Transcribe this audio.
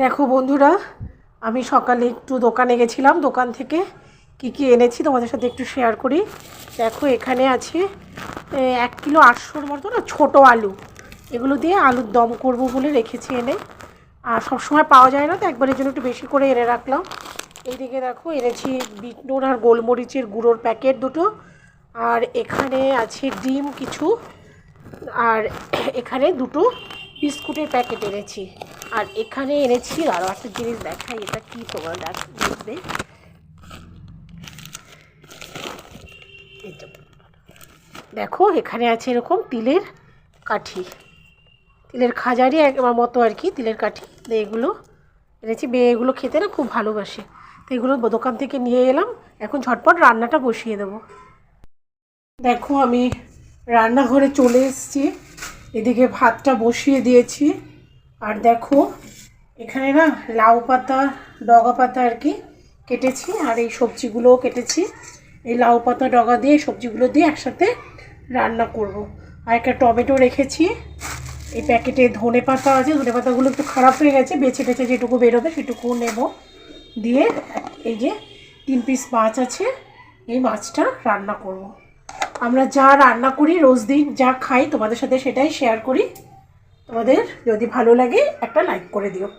দেখো বন্ধুরা, আমি সকালে একটু দোকানে গেছিলাম। দোকান থেকে কি এনেছি তোমাদের সাথে একটু শেয়ার করি। দেখো এখানে আছে 1 কিলো 800-র মতো না ছোটো আলু। এগুলো দিয়ে আলুর দম করব বলে রেখেছি এনে। আর সবসময় পাওয়া যায় না, তো একবারের জন্য একটু বেশি করে এনে রাখলাম। এইদিকে দেখো এনেছি বিট নুন আর গোলমরিচের গুঁড়োর প্যাকেট দুটো। আর এখানে আছে ডিম কিছু। আর এখানে দুটো বিস্কুটের প্যাকেট এনেছি। আর এখানে এনেছি আরও একটা জিনিস দেখাই, এটা কি তোমার দেখবে। দেখো এখানে আছে এরকম তিলের কাঠি, তিলের খাজারি আমার মতো আর কি, তিলের কাঠি। এগুলো এনেছি, মেয়ে এগুলো খেতে না খুব ভালোবাসে, তো এগুলো দোকান থেকে নিয়ে এলাম। এখন ঝটপট রান্নাটা বসিয়ে দেবো। দেখো আমি রান্নাঘরে চলে এসেছি, এদিকে ভাতটা বসিয়ে দিয়েছি। আর দেখো এখানে না লাউ পাতা, ডগা পাতা আর কি কেটেছি, আর এই সবজিগুলোও কেটেছি। এই লাউ পাতা ডগা দিয়ে সবজিগুলো দিয়ে একসাথে রান্না করব। আর একটা টমেটো রেখেছি। এই প্যাকেটে ধনে পাতা আছে, ধনে পাতাগুলো একটু খারাপ হয়ে গেছে, বেছে বেছে যেটুকু বেরোবে সেটুকু নেব। দিয়ে এই যে 3 পিস মাছ আছে, এই মাছটা রান্না করব। আমরা যা রান্না করি রোজ দিন, যা খাই তোমাদের সাথে সেটাই শেয়ার করি। তোমাদের যদি ভালো লাগে একটা লাইক করে দিও।